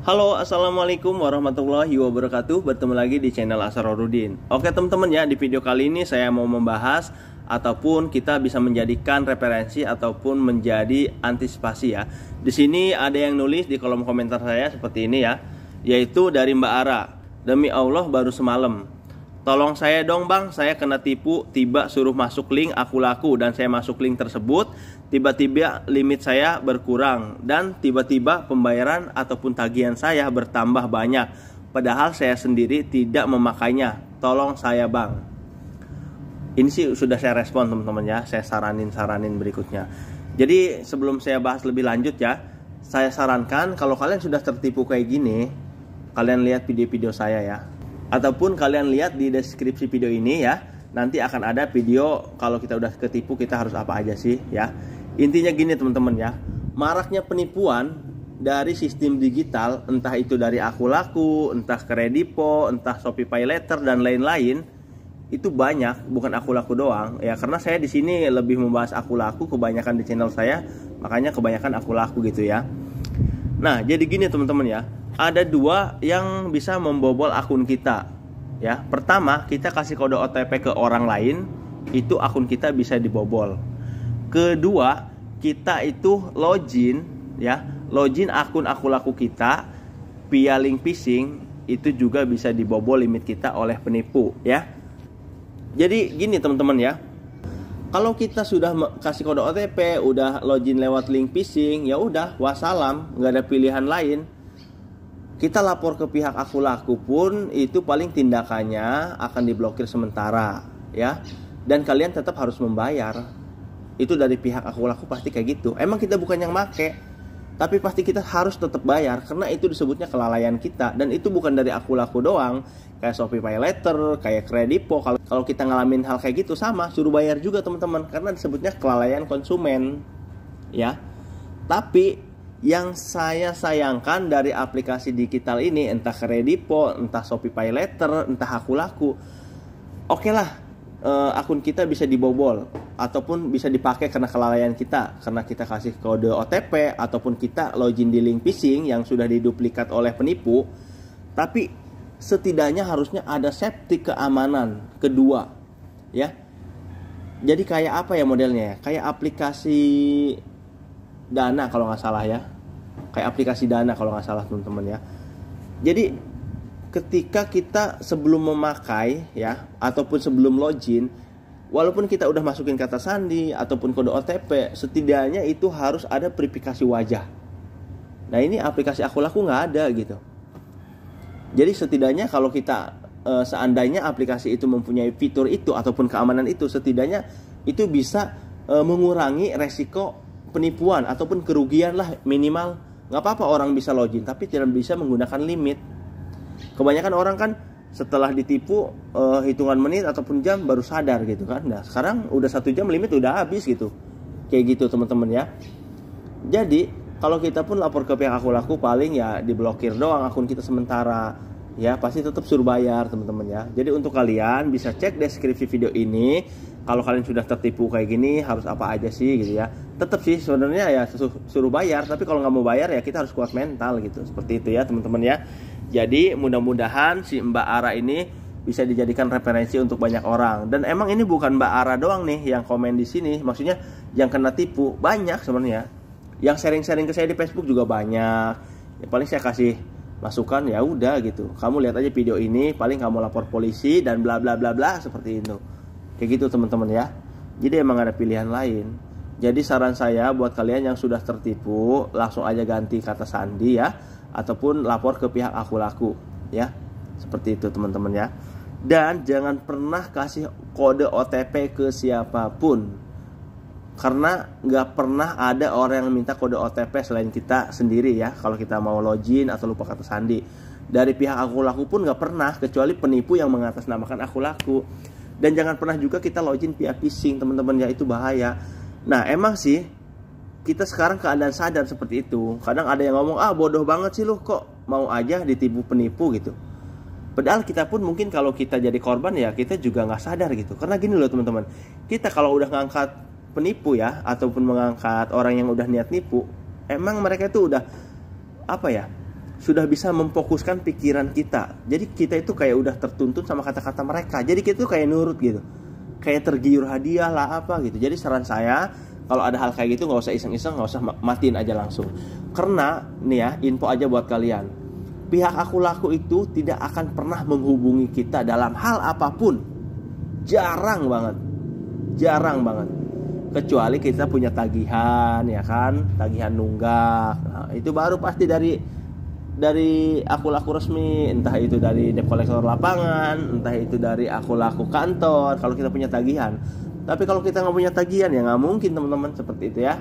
Halo, assalamualaikum warahmatullahi wabarakatuh. Bertemu lagi di channel Asrorudin. Oke teman-teman ya, di video kali ini saya mau membahas ataupun kita bisa menjadikan referensi ataupun menjadi antisipasi ya. Di sini ada yang nulis di kolom komentar saya seperti ini ya, yaitu dari Mbak Ara. Demi Allah baru semalam. Tolong saya dong bang, saya kena tipu, tiba suruh masuk link aku laku dan saya masuk link tersebut, tiba-tiba limit saya berkurang dan tiba-tiba pembayaran ataupun tagihan saya bertambah banyak, padahal saya sendiri tidak memakainya. Tolong saya bang. Ini sih sudah saya respon teman-teman ya, saya saranin berikutnya. Jadi sebelum saya bahas lebih lanjut ya, saya sarankan kalau kalian sudah tertipu kayak gini, kalian lihat video-video saya ya. Ataupun kalian lihat di deskripsi video ini ya, nanti akan ada video kalau kita udah ketipu kita harus apa aja sih ya. Intinya gini teman-teman ya, maraknya penipuan dari sistem digital, entah itu dari aku laku, entah Kredipo, entah Shopee Pay Later dan lain-lain, itu banyak, bukan aku laku doang ya. Karena saya di sini lebih membahas aku laku kebanyakan di channel saya, makanya kebanyakan aku laku gitu ya. Nah jadi gini teman-teman ya, ada dua yang bisa membobol akun kita ya. Pertama, kita kasih kode OTP ke orang lain, itu akun kita bisa dibobol. Kedua, kita itu login ya, login akun aku laku kita via link phishing, itu juga bisa dibobol limit kita oleh penipu ya. Jadi gini teman-teman ya, kalau kita sudah kasih kode OTP, udah login lewat link phishing, ya udah wassalam, nggak ada pilihan lain. Kita lapor ke pihak aku laku pun itu paling tindakannya akan diblokir sementara ya. Dan kalian tetap harus membayar. Itu dari pihak aku laku pasti kayak gitu. Emang kita bukan yang make, tapi pasti kita harus tetap bayar karena itu disebutnya kelalaian kita. Dan itu bukan dari aku laku doang, kayak Shopee Pay Later, kayak Kredipo. Kalau kita ngalamin hal kayak gitu sama, suruh bayar juga teman-teman, karena disebutnya kelalaian konsumen ya. Tapi yang saya sayangkan dari aplikasi digital ini, entah Kredipo, entah Shopee Pay Later, entah aku laku, oke lah, akun kita bisa dibobol ataupun bisa dipakai karena kelalaian kita, karena kita kasih kode OTP ataupun kita login di link phishing yang sudah diduplikat oleh penipu. Tapi setidaknya harusnya ada safety keamanan kedua ya. Jadi kayak apa ya modelnya ya, kayak aplikasi Dana kalau nggak salah ya, kayak aplikasi Dana kalau nggak salah teman-teman ya. Jadi ketika kita sebelum memakai ya, ataupun sebelum login, walaupun kita udah masukin kata sandi ataupun kode OTP, setidaknya itu harus ada verifikasi wajah. Nah ini aplikasi aku laku nggak ada gitu. Jadi setidaknya kalau kita seandainya aplikasi itu mempunyai fitur itu ataupun keamanan itu, setidaknya itu bisa mengurangi resiko penipuan ataupun kerugian lah minimal. Nggak apa-apa orang bisa login tapi tidak bisa menggunakan limit. Kebanyakan orang kan setelah ditipu hitungan menit ataupun jam baru sadar gitu kan. Nah sekarang udah 1 jam limit udah habis gitu. Kayak gitu teman-teman ya. Jadi kalau kita pun lapor ke pihak aku laku paling ya diblokir doang akun kita sementara ya, pasti tetap suruh bayar teman-teman ya. Jadi untuk kalian bisa cek deskripsi video ini. Kalau kalian sudah tertipu kayak gini harus apa aja sih gitu ya. Tetap sih sebenarnya ya suruh bayar, tapi kalau nggak mau bayar ya kita harus kuat mental gitu. Seperti itu ya teman-teman ya. Jadi mudah-mudahan si Mbak Ara ini bisa dijadikan referensi untuk banyak orang. Dan emang ini bukan Mbak Ara doang nih yang komen di sini. Maksudnya yang kena tipu banyak sebenarnya. Yang sharing-sharing ke saya di Facebook juga banyak. Ya paling saya kasih masukan ya udah gitu. Kamu lihat aja video ini, paling kamu lapor polisi dan bla bla bla bla seperti itu. Kayak gitu teman-teman ya. Jadi emang ada pilihan lain. Jadi saran saya buat kalian yang sudah tertipu, langsung aja ganti kata sandi ya, ataupun lapor ke pihak aku laku ya. Seperti itu teman-teman ya. Dan jangan pernah kasih kode OTP ke siapapun, karena nggak pernah ada orang yang minta kode OTP selain kita sendiri ya. Kalau kita mau login atau lupa kata sandi, dari pihak aku laku pun nggak pernah, kecuali penipu yang mengatasnamakan aku laku. Dan jangan pernah juga kita login via phishing teman-teman ya, itu bahaya. Nah emang sih kita sekarang keadaan sadar seperti itu. Kadang ada yang ngomong, bodoh banget sih lu kok mau aja ditipu penipu gitu. Padahal kita pun mungkin kalau kita jadi korban ya kita juga nggak sadar gitu. Karena gini loh teman-teman, kita kalau udah ngangkat penipu ya, ataupun mengangkat orang yang udah niat nipu, emang mereka itu udah apa ya, sudah bisa memfokuskan pikiran kita. Jadi kita itu kayak udah tertuntun sama kata-kata mereka. Jadi kita tuh kayak nurut gitu, kayak tergiur hadiah lah apa gitu. Jadi saran saya, kalau ada hal kayak gitu nggak usah iseng-iseng, nggak usah matiin aja langsung. Karena nih ya, info aja buat kalian, pihak aku laku itu tidak akan pernah menghubungi kita dalam hal apapun. Jarang banget, kecuali kita punya tagihan, ya kan, tagihan nunggak. Nah, itu baru pasti dari aku laku resmi, entah itu dari debt collector lapangan, entah itu dari aku laku kantor, kalau kita punya tagihan. Tapi kalau kita nggak punya tagihan, ya nggak mungkin teman-teman, seperti itu ya.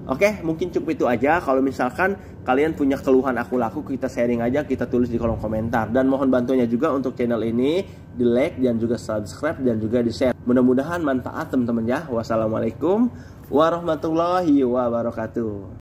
Oke, mungkin cukup itu aja. Kalau misalkan kalian punya keluhan aku laku, kita sharing aja, kita tulis di kolom komentar. Dan mohon bantunya juga untuk channel ini di like dan juga subscribe dan juga di share. Mudah-mudahan manfaat teman-teman ya. Wassalamualaikum warahmatullahi wabarakatuh.